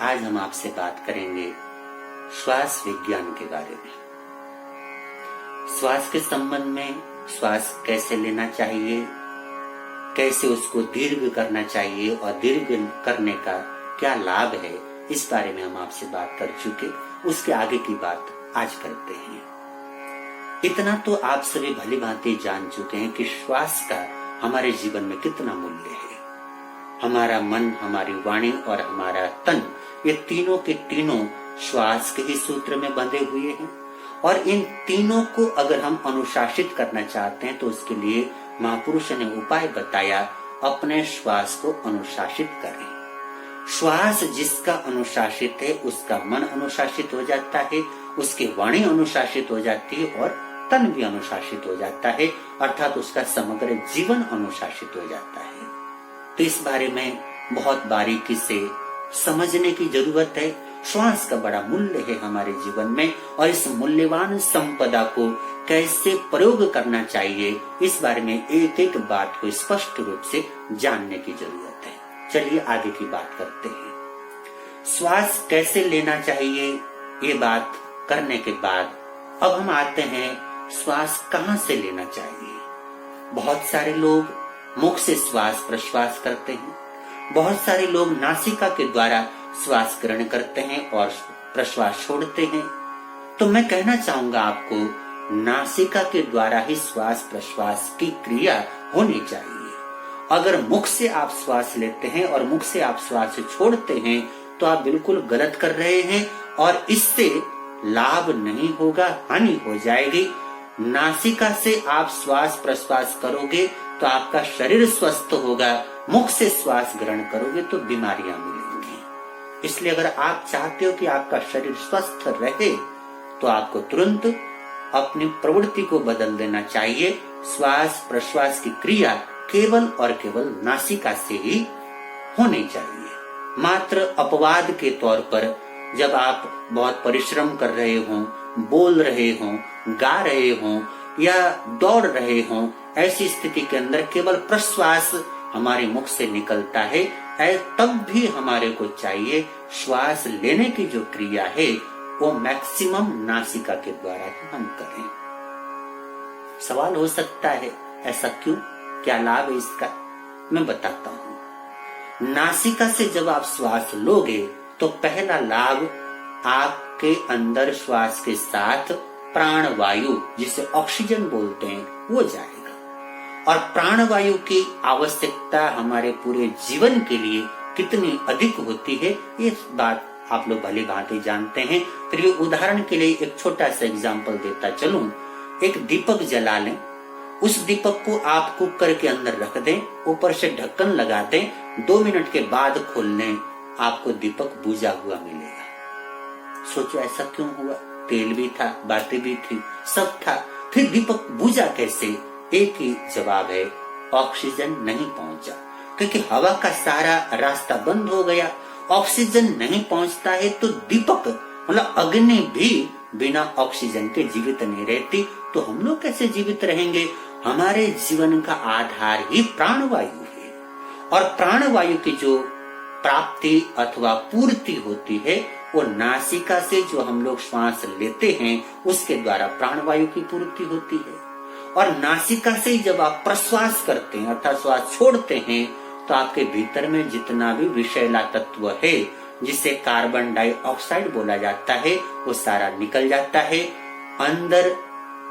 आज हम आपसे बात करेंगे श्वास विज्ञान के बारे में। श्वास के संबंध में श्वास कैसे लेना चाहिए, कैसे उसको दीर्घ करना चाहिए और दीर्घ करने का क्या लाभ है, इस बारे में हम आपसे बात कर चुके। उसके आगे की बात आज करते हैं। इतना तो आप सभी भली भांति जान चुके हैं कि श्वास का हमारे जीवन में कितना मूल्य है। हमारा मन, हमारी वाणी और हमारा तन, ये तीनों के तीनों श्वास के ही सूत्र में बंधे हुए हैं। और इन तीनों को अगर हम अनुशासित करना चाहते हैं तो उसके लिए महापुरुष ने उपाय बताया, अपने श्वास को अनुशासित करें। श्वास जिसका अनुशासित है उसका मन अनुशासित हो जाता है, उसकी वाणी अनुशासित हो जाती है और तन भी अनुशासित हो जाता है, अर्थात उसका समग्र जीवन अनुशासित हो जाता है। तो इस बारे में बहुत बारीकी से समझने की जरूरत है। श्वास का बड़ा मूल्य है हमारे जीवन में और इस मूल्यवान संपदा को कैसे प्रयोग करना चाहिए, इस बारे में एक एक बात को स्पष्ट रूप से जानने की जरूरत है। चलिए आगे की बात करते हैं। श्वास कैसे लेना चाहिए, ये बात करने के बाद अब हम आते हैं श्वास कहाँ से लेना चाहिए। बहुत सारे लोग मुख से श्वास प्रश्वास करते हैं, बहुत सारे लोग नासिका के द्वारा श्वास ग्रहण करते हैं और प्रश्वास छोड़ते हैं। तो मैं कहना चाहूंगा आपको, नासिका के द्वारा ही श्वास प्रश्वास की क्रिया होनी चाहिए। अगर मुख से आप श्वास लेते हैं और मुख से आप श्वास छोड़ते हैं तो आप बिल्कुल गलत कर रहे हैं और इससे लाभ नहीं होगा, हानि हो जाएगी। नासिका से आप श्वास प्रश्वास करोगे तो आपका शरीर स्वस्थ होगा, मुख से श्वास ग्रहण करोगे तो बीमारियां मिलेंगी। इसलिए अगर आप चाहते हो कि आपका शरीर स्वस्थ रहे तो आपको तुरंत अपनी प्रवृत्ति को बदल देना चाहिए। श्वास प्रश्वास की क्रिया केवल और केवल नासिका से ही होनी चाहिए। मात्र अपवाद के तौर पर जब आप बहुत परिश्रम कर रहे हों, बोल रहे हों, गा रहे हों या दौड़ रहे हों, ऐसी स्थिति के अंदर केवल प्रश्वास हमारे मुख से निकलता है, तब भी हमारे को चाहिए श्वास लेने की जो क्रिया है वो मैक्सिमम नासिका के द्वारा ही हम करें। सवाल हो सकता है ऐसा क्यों, क्या लाभ है इसका? मैं बताता हूँ। नासिका से जब आप श्वास लोगे तो पहला लाभ, आपके अंदर श्वास के साथ प्राणवायु, जिसे ऑक्सीजन बोलते हैं, वो जाएगा। और प्राणवायु की आवश्यकता हमारे पूरे जीवन के लिए कितनी अधिक होती है, ये बात आप लोग भली भांति जानते हैं। फिर ये उदाहरण के लिए एक छोटा सा एग्जाम्पल देता चलूं। एक दीपक जला लें, उस दीपक को आप कुकर के अंदर रख दें, ऊपर से ढक्कन लगा दें, 2 मिनट के बाद खोल लें, आपको दीपक बुझा हुआ मिलेगा। सोचो ऐसा क्यों हुआ? तेल भी था, बातें भी थी, सब था, फिर दीपक बुझा कैसे? एक ही जवाब है, ऑक्सीजन नहीं पहुंचा। क्योंकि हवा का सारा रास्ता बंद हो गया। ऑक्सीजन नहीं पहुंचता है तो दीपक मतलब अग्नि भी बिना ऑक्सीजन के जीवित नहीं रहती। तो हम लोग कैसे जीवित रहेंगे? हमारे जीवन का आधार ही प्राणवायु है और प्राणवायु की जो प्राप्ति अथवा पूर्ति होती है वो नासिका से, जो हम लोग श्वास लेते हैं उसके द्वारा प्राणवायु की पूर्ति होती है। और नासिका से जब आप प्रश्वास करते हैं अर्थात श्वास छोड़ते हैं तो आपके भीतर में जितना भी विषैला तत्व है, जिसे कार्बन डाइऑक्साइड बोला जाता है, वो सारा निकल जाता है। अंदर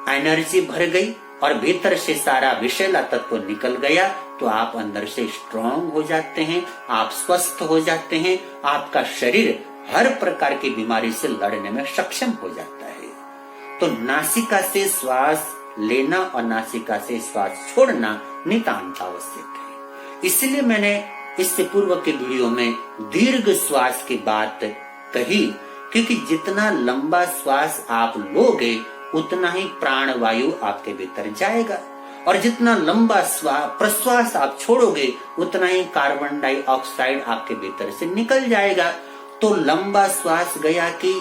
एनर्जी भर गई और भीतर से सारा विषैला तत्व निकल गया तो आप अंदर से स्ट्रांग हो जाते हैं, आप स्वस्थ हो जाते हैं, आपका शरीर हर प्रकार की बीमारी से लड़ने में सक्षम हो जाता है। तो नासिका से श्वास लेना और नासिका से श्वास छोड़ना नितांत आवश्यक है। इसलिए मैंने इससे पूर्व के वीडियो में दीर्घ श्वास की बात कही, क्योंकि जितना लंबा श्वास आप लोगे उतना ही प्राणवायु आपके भीतर जाएगा और जितना लंबा प्रश्वास आप छोड़ोगे उतना ही कार्बन डाइऑक्साइड आपके भीतर से निकल जाएगा। तो लंबा श्वास गया कि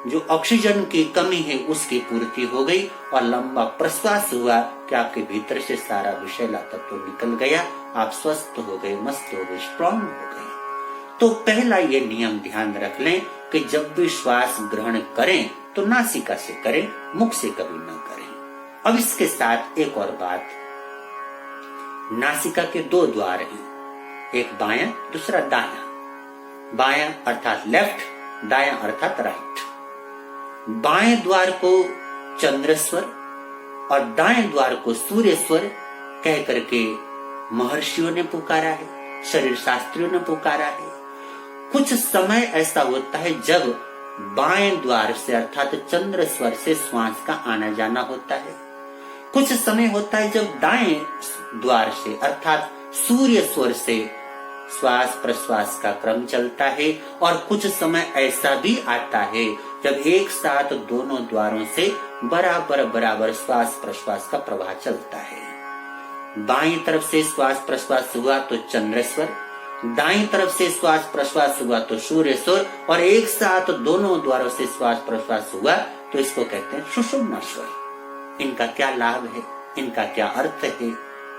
जो ऑक्सीजन की कमी है उसकी पूर्ति हो गई और लंबा प्रश्वास हुआ कि आपके भीतर से सारा विषैला तत्व निकल गया, आप स्वस्थ हो गए, मस्त हो गए, स्ट्रांग हो गए। तो पहला ये नियम ध्यान रख लें कि जब भी श्वास ग्रहण करें तो नासिका से करें, मुख से कभी न करें। अब इसके साथ एक और बात, नासिका के दो द्वार हैं, एक बायां दूसरा दायां। बायां अर्थात लेफ्ट, दायां अर्थात राइट। बाएं द्वार को चंद्रस्वर और दाएं द्वार को सूर्यस्वर कह करके महर्षियों ने पुकारा है, शरीर शास्त्रियों ने पुकारा है। कुछ समय ऐसा होता है जब बाएं द्वार से अर्थात चंद्र स्वर से श्वास का आना जाना होता है। कुछ समय होता है जब दाएं द्वार से अर्थात सूर्य स्वर से श्वास प्रश्वास का क्रम चलता है। और कुछ समय ऐसा भी आता है जब एक साथ दोनों द्वारों से बराबर बराबर श्वास प्रश्वास का प्रवाह चलता है। बाईं तरफ से श्वास प्रश्वास हुआ तो चंद्र स्वर, दाईं तरफ से श्वास प्रश्वास हुआ तो सूर्य स्वर, और एक साथ दोनों द्वारों से श्वास प्रश्वास हुआ तो इसको कहते हैं सुषुम्ना स्वर। इनका क्या लाभ है, इनका क्या अर्थ है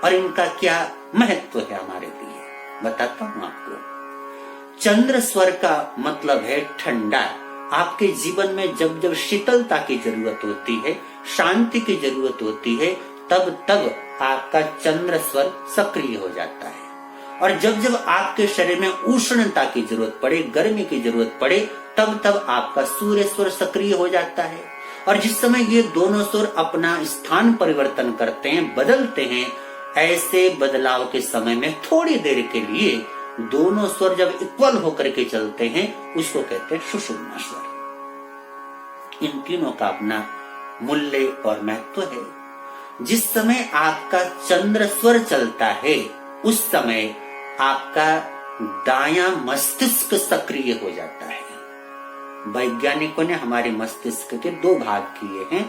और इनका क्या महत्व है हमारे लिए, बताता हूं आपको। चंद्र स्वर का मतलब है ठंडा। आपके जीवन में जब जब शीतलता की जरूरत होती है, शांति की जरूरत होती है, तब तब आपका चंद्र स्वर सक्रिय हो जाता है। और जब जब आपके शरीर में उष्णता की जरूरत पड़े, गर्मी की जरूरत पड़े, तब तब आपका सूर्य स्वर सक्रिय हो जाता है। और जिस समय ये दोनों स्वर अपना स्थान परिवर्तन करते हैं, बदलते हैं, ऐसे बदलाव के समय में थोड़ी देर के लिए दोनों स्वर जब इक्वल होकर के चलते हैं, उसको कहते हैं सुषुम्ना स्वर। इन तीनों का अपना मूल्य और महत्व है। जिस समय आपका चंद्र स्वर चलता है, उस समय आपका दायां मस्तिष्क सक्रिय हो जाता है। वैज्ञानिकों ने हमारे मस्तिष्क के दो भाग किए हैं,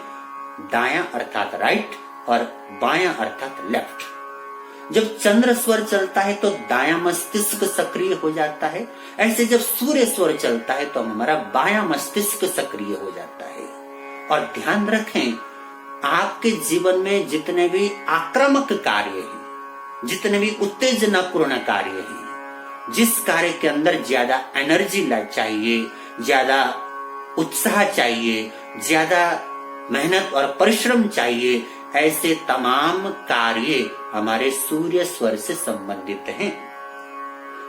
दायां अर्थात राइट और बायां अर्थात लेफ्ट। जब चंद्र स्वर चलता है तो दायां मस्तिष्क सक्रिय हो जाता है। ऐसे जब सूर्य स्वर चलता है तो हमारा बायां मस्तिष्क सक्रिय हो जाता है। और ध्यान रखें, आपके जीवन में जितने भी आक्रामक कार्य हैं, जितने भी उत्तेजनापूर्ण कार्य हैं, जिस कार्य के अंदर ज्यादा एनर्जी चाहिए, ज्यादा उत्साह चाहिए, ज्यादा मेहनत और परिश्रम चाहिए, ऐसे तमाम कार्य हमारे सूर्य स्वर से संबंधित हैं।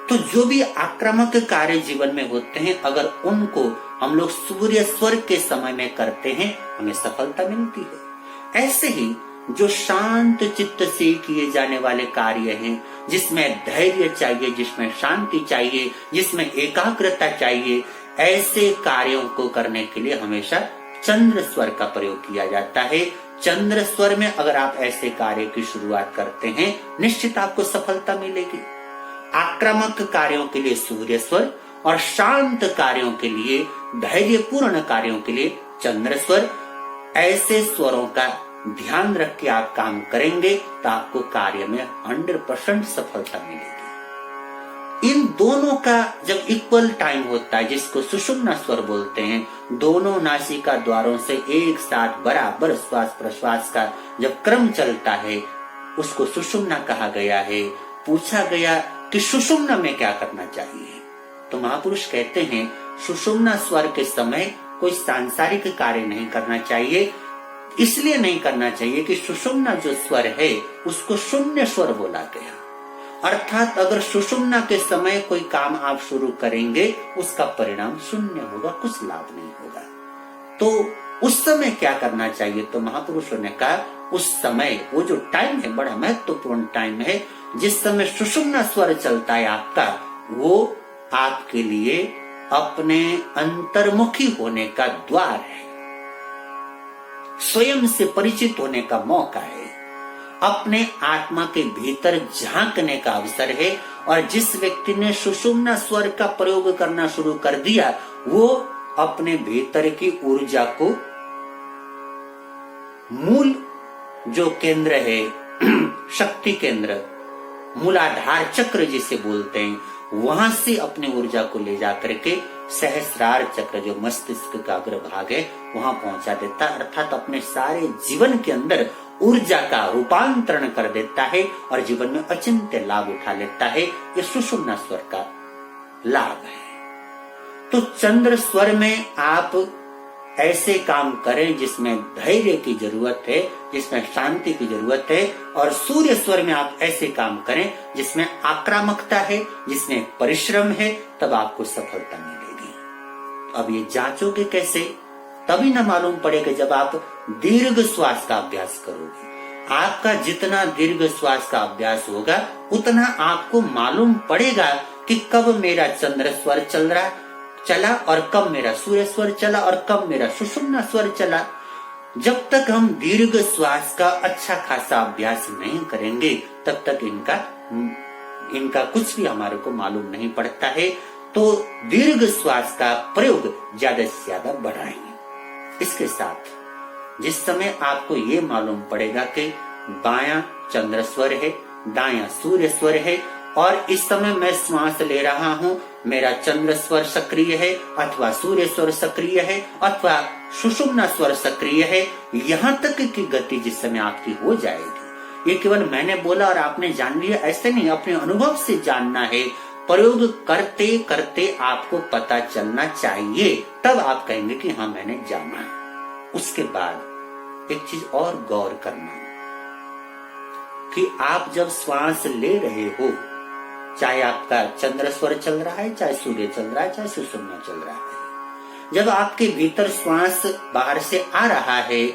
तो जो भी आक्रामक कार्य जीवन में होते हैं, अगर उनको हम लोग सूर्य स्वर के समय में करते हैं, हमें सफलता मिलती है। ऐसे ही जो शांत चित्त से किए जाने वाले कार्य हैं, जिसमें धैर्य चाहिए, जिसमें शांति चाहिए, जिसमें एकाग्रता चाहिए, ऐसे कार्यों को करने के लिए हमेशा चंद्र स्वर का प्रयोग किया जाता है। चंद्र स्वर में अगर आप ऐसे कार्य की शुरुआत करते हैं, निश्चित आपको सफलता मिलेगी। आक्रामक कार्यों के लिए सूर्य स्वर और शांत कार्यों के लिए, धैर्यपूर्ण कार्यों के लिए चंद्र स्वर। ऐसे स्वरों का ध्यान रख के आप काम करेंगे तो आपको कार्य में 100% सफलता मिलेगी। इन दोनों का जब इक्वल टाइम होता है, जिसको सुषुम्ना स्वर बोलते हैं, दोनों नासिका द्वारों से एक साथ बराबर श्वास प्रश्वास का जब क्रम चलता है, उसको सुषुम्ना कहा गया है। पूछा गया कि सुषुम्ना में क्या करना चाहिए, तो महापुरुष कहते हैं सुषुम्ना स्वर के समय कोई सांसारिक कार्य नहीं करना चाहिए। इसलिए नहीं करना चाहिए कि सुषुम्ना जो स्वर है उसको शून्य स्वर बोला गया। अर्थात अगर सुषुम्ना के समय कोई काम आप शुरू करेंगे, उसका परिणाम शून्य होगा, कुछ लाभ नहीं होगा। तो उस समय क्या करना चाहिए, तो महापुरुषों ने कहा उस समय वो जो टाइम है बड़ा महत्वपूर्ण टाइम है, जिस समय सुषुम्ना स्वर चलता है आपका, वो आपके लिए अपने अंतर्मुखी होने का द्वार है, स्वयं से परिचित होने का मौका है, अपने आत्मा के भीतर झांकने का अवसर है। और जिस व्यक्ति ने सुषुम्ना स्वर का प्रयोग करना शुरू कर दिया, वो अपने भीतर की ऊर्जा को मूल जो केंद्र है, शक्ति केंद्र, मूलाधार चक्र जिसे बोलते हैं, वहां से अपनी ऊर्जा को ले जाकर के सहस्रार चक्र जो मस्तिष्क का अग्रभाग है वहां पहुंचा देता, अर्थात अपने सारे जीवन के अंदर ऊर्जा का रूपांतरण कर देता है और जीवन में अचिंत्य लाभ उठा लेता है। ये सुषुम्ना स्वर का लाभ है। तो चंद्र स्वर में आप ऐसे काम करें जिसमें धैर्य की जरूरत है, जिसमें शांति की जरूरत है, और सूर्य स्वर में आप ऐसे काम करें जिसमें आक्रामकता है, जिसमें परिश्रम है, तब आपको सफलता मिलेगी। अब ये जांचोगे कैसे? तभी ना मालूम पड़ेगा जब आप दीर्घ श्वास का अभ्यास करोगे। आपका जितना दीर्घ श्वास का अभ्यास होगा उतना आपको मालूम पड़ेगा कि कब मेरा चंद्र स्वर चला और कब मेरा सूर्य स्वर चला और कब मेरा सुषुम्ना स्वर चला। जब तक हम दीर्घ श्वास का अच्छा खासा अभ्यास नहीं करेंगे तब तक इनका कुछ भी हमारे को मालूम नहीं पड़ता है। तो दीर्घ श्वास का प्रयोग ज्यादा से ज्यादा बढ़ाएं। इसके साथ जिस समय आपको ये मालूम पड़ेगा कि बायां चंद्र स्वर है, दायां सूर्य स्वर है, और इस समय मैं श्वास ले रहा हूँ, मेरा चंद्र स्वर सक्रिय है अथवा सूर्य स्वर सक्रिय है अथवा सुषुम्ना स्वर सक्रिय है, यहाँ तक की गति जिस समय आपकी हो जाएगी। ये केवल मैंने बोला और आपने जान लिया ऐसे नहीं, अपने अनुभव से जानना है। प्रयोग करते करते आपको पता चलना चाहिए, तब आप कहेंगे कि हाँ मैंने जाना। उसके बाद एक चीज और गौर करना कि आप जब श्वास ले रहे हो, चाहे आपका चंद्र स्वर चल रहा है, चाहे सूर्य चल रहा है, चाहे सुषुम्ना चल रहा है, जब आपके भीतर श्वास बाहर से आ रहा है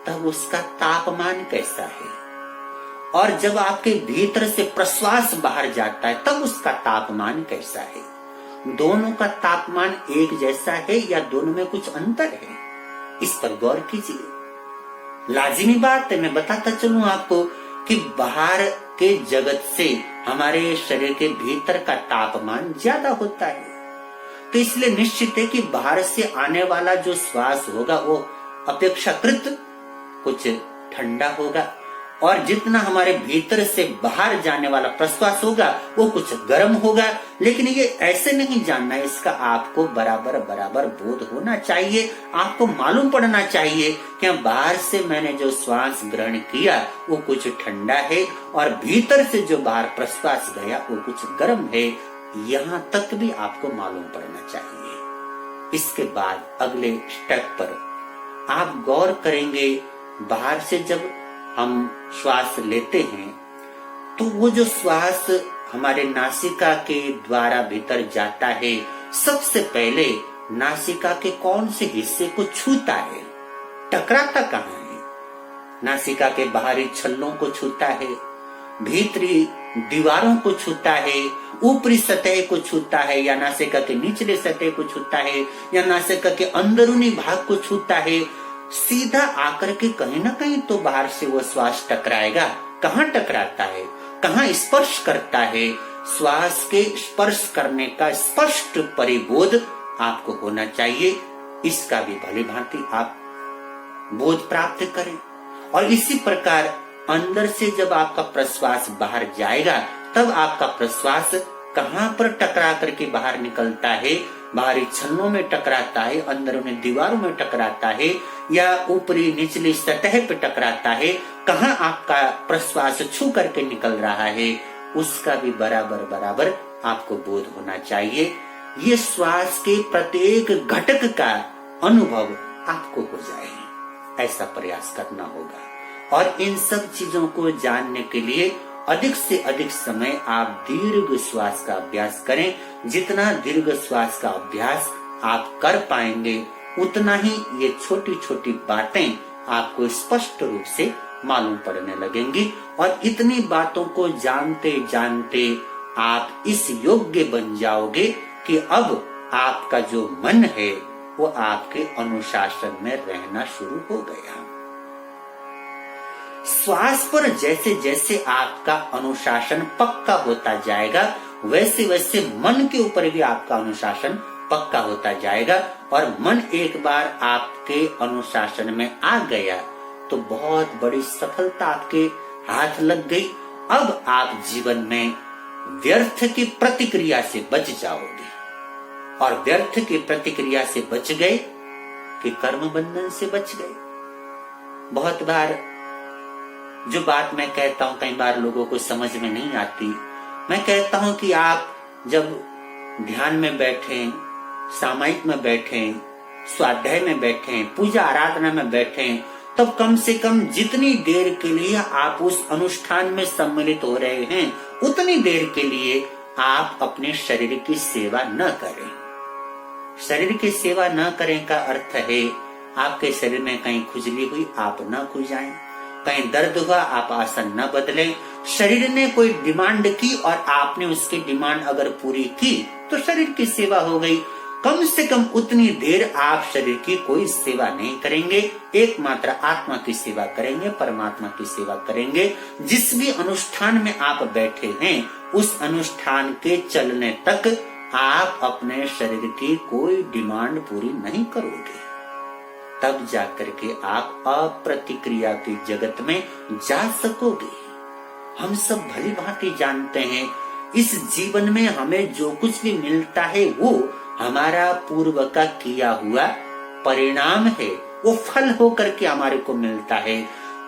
तब उसका तापमान कैसा है, और जब आपके भीतर से प्रश्वास बाहर जाता है तब उसका तापमान कैसा है। दोनों का तापमान एक जैसा है या दोनों में कुछ अंतर है? इस पर गौर कीजिए। लाजिमी बात है, मैं बताता चलूं आपको कि बाहर के जगत से हमारे शरीर के भीतर का तापमान ज्यादा होता है, तो इसलिए निश्चित है कि बाहर से आने वाला जो श्वास होगा वो अपेक्षाकृत कुछ ठंडा होगा, और जितना हमारे भीतर से बाहर जाने वाला प्रश्वास होगा वो कुछ गर्म होगा। लेकिन ये ऐसे नहीं जानना है, इसका आपको बराबर बराबर बोध होना चाहिए। आपको मालूम पड़ना चाहिए कि बाहर से मैंने जो श्वास ग्रहण किया वो कुछ ठंडा है और भीतर से जो बाहर प्रश्वास गया वो कुछ गर्म है। यहाँ तक भी आपको मालूम पड़ना चाहिए। इसके बाद अगले स्टेप पर आप गौर करेंगे, बाहर से जब हम श्वास लेते हैं तो वो जो श्वास हमारे नासिका के द्वारा भीतर जाता है, सबसे पहले नासिका के कौन से हिस्से को छूता है, टकराता कहाँ है? नासिका के बाहरी छल्लों को छूता है, भीतरी दीवारों को छूता है, ऊपरी सतह को छूता है, या नासिका के निचले सतह को छूता है, या नासिका के अंदरूनी भाग को छूता है। सीधा आकर के कहीं ना कहीं तो बाहर से वो श्वास टकराएगा। कहाँ टकराता है, कहाँ स्पर्श करता है? श्वास के स्पर्श करने का स्पष्ट परिबोध आपको होना चाहिए। इसका भी भली भांति आप बोध प्राप्त करें। और इसी प्रकार अंदर से जब आपका प्रश्वास बाहर जाएगा तब आपका प्रश्वास कहाँ पर टकरा करके बाहर निकलता है? बाहरी छन्नों में टकराता है, अंदरूनी दीवारों में टकराता है, या ऊपरी निचली सतह पे टकराता है? कहाँ आपका प्रश्वास छू करके निकल रहा है? उसका भी बराबर बराबर आपको बोध होना चाहिए। ये श्वास के प्रत्येक घटक का अनुभव आपको हो जाए, ऐसा प्रयास करना होगा। और इन सब चीजों को जानने के लिए अधिक से अधिक समय आप दीर्घ श्वास का अभ्यास करें। जितना दीर्घ श्वास का अभ्यास आप कर पाएंगे उतना ही ये छोटी छोटी बातें आपको स्पष्ट रूप से मालूम पड़ने लगेंगी। और इतनी बातों को जानते जानते आप इस योग्य बन जाओगे कि अब आपका जो मन है वो आपके अनुशासन में रहना शुरू हो गया। श्वास पर जैसे जैसे आपका अनुशासन पक्का होता जाएगा वैसे वैसे मन के ऊपर भी आपका अनुशासन पक्का होता जाएगा। और मन एक बार आपके अनुशासन में आ गया तो बहुत बड़ी सफलता आपके हाथ लग गई। अब आप जीवन में व्यर्थ की प्रतिक्रिया से बच जाओगे। और व्यर्थ की प्रतिक्रिया से बच गए कि कर्म बंधन से बच गए। बहुत बार जो बात मैं कहता हूं कई बार लोगों को समझ में नहीं आती। मैं कहता हूं कि आप जब ध्यान में बैठे, सामायिक में बैठे, स्वाध्याय में बैठे, पूजा आराधना में बैठे, तब कम से कम जितनी देर के लिए आप उस अनुष्ठान में सम्मिलित हो रहे हैं, उतनी देर के लिए आप अपने शरीर की सेवा न करें। शरीर की सेवा न करें का अर्थ है आपके शरीर में कहीं खुजली हुई, आप न खुजाएं, कहीं दर्द हुआ, आप आसन न बदलें। शरीर ने कोई डिमांड की और आपने उसकी डिमांड अगर पूरी की तो शरीर की सेवा हो गई। कम से कम उतनी देर आप शरीर की कोई सेवा नहीं करेंगे, एकमात्र आत्मा की सेवा करेंगे, परमात्मा की सेवा करेंगे। जिस भी अनुष्ठान में आप बैठे हैं, उस अनुष्ठान के चलने तक आप अपने शरीर की कोई डिमांड पूरी नहीं करोगे। तब जाकर के आप अप्रतिक्रिया के जगत में जा सकोगे। हम सब भली भांति जानते हैं, इस जीवन में हमें जो कुछ भी मिलता है वो हमारा पूर्व का किया हुआ परिणाम है, वो फल होकर के हमारे को मिलता है।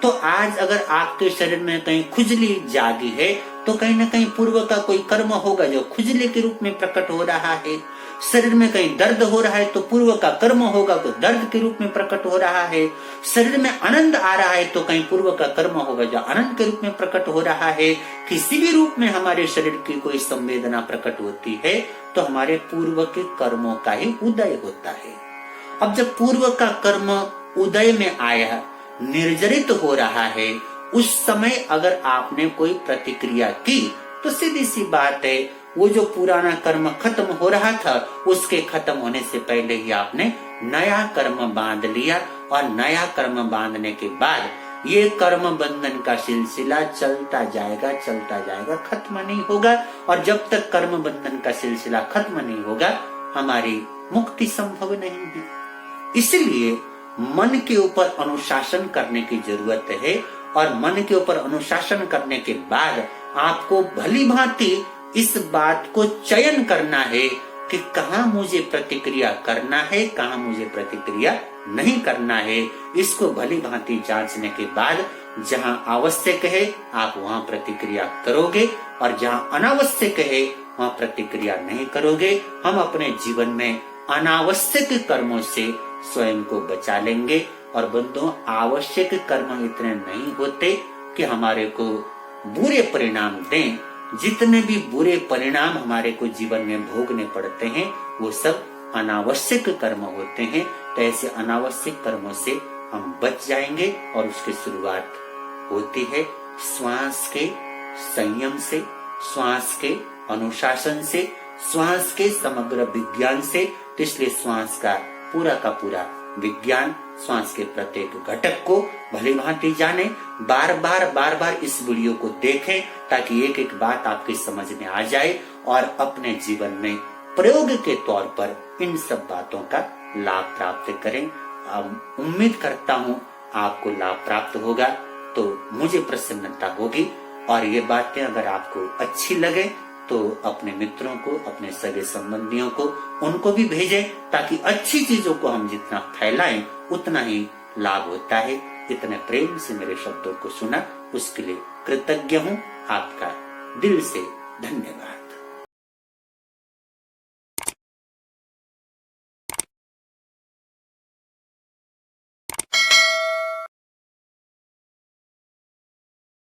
तो आज अगर आपके शरीर में कहीं खुजली जागी है तो कहीं ना कहीं पूर्व का कोई कर्म होगा जो खुजली के रूप में प्रकट हो रहा है। शरीर में कहीं दर्द हो रहा है तो पूर्व का कर्म होगा तो दर्द के रूप में प्रकट हो रहा है। शरीर में आनंद आ रहा है तो कहीं पूर्व का कर्म होगा जो आनंद के रूप में प्रकट हो रहा है। किसी भी रूप में हमारे शरीर की कोई संवेदना प्रकट होती है तो हमारे पूर्व के कर्मों का ही उदय होता है। अब जब पूर्व का कर्म उदय में आया, निर्जरित हो रहा है, उस समय अगर आपने कोई प्रतिक्रिया की तो सीधी सी बात है, वो जो पुराना कर्म खत्म हो रहा था उसके खत्म होने से पहले ही आपने नया कर्म बांध लिया। और नया कर्म बांधने के बाद ये कर्म बंधन का सिलसिला चलता जाएगा, खत्म नहीं होगा। और जब तक कर्म बंधन का सिलसिला खत्म नहीं होगा, हमारी मुक्ति संभव नहीं है। इसलिए मन के ऊपर अनुशासन करने की जरूरत है। और मन के ऊपर अनुशासन करने के बाद आपको भली भांति इस बात को चयन करना है कि कहाँ मुझे प्रतिक्रिया करना है, कहाँ मुझे प्रतिक्रिया नहीं करना है। इसको भली भांति जांचने के बाद जहाँ आवश्यक है आप वहाँ प्रतिक्रिया करोगे और जहाँ अनावश्यक है वहाँ प्रतिक्रिया नहीं करोगे। हम अपने जीवन में अनावश्यक कर्मों से स्वयं को बचा लेंगे। और बंधुओं, आवश्यक कर्म इतने नहीं होते कि हमारे को बुरे परिणाम दें। जितने भी बुरे परिणाम हमारे को जीवन में भोगने पड़ते हैं वो सब अनावश्यक कर्म होते हैं। तो ऐसे अनावश्यक कर्मों से हम बच जाएंगे। और उसकी शुरुआत होती है श्वास के संयम से, श्वास के अनुशासन से, श्वास के समग्र विज्ञान से। तो इसलिए श्वास का पूरा विज्ञान, श्वास के प्रत्येक घटक को भली भांति जाने। बार बार इस वीडियो को देखें ताकि एक एक बात आपकी समझ में आ जाए और अपने जीवन में प्रयोग के तौर पर इन सब बातों का लाभ प्राप्त करें। अब उम्मीद करता हूँ आपको लाभ प्राप्त होगा, तो मुझे प्रसन्नता होगी। और ये बातें अगर आपको अच्छी लगे तो अपने मित्रों को, अपने सगे संबंधियों को, उनको भी भेजें ताकि अच्छी चीजों को हम जितना फैलाएं उतना ही लाभ होता है। इतने प्रेम से मेरे शब्दों को सुना उसके लिए कृतज्ञ हूँ। आपका दिल से धन्यवाद।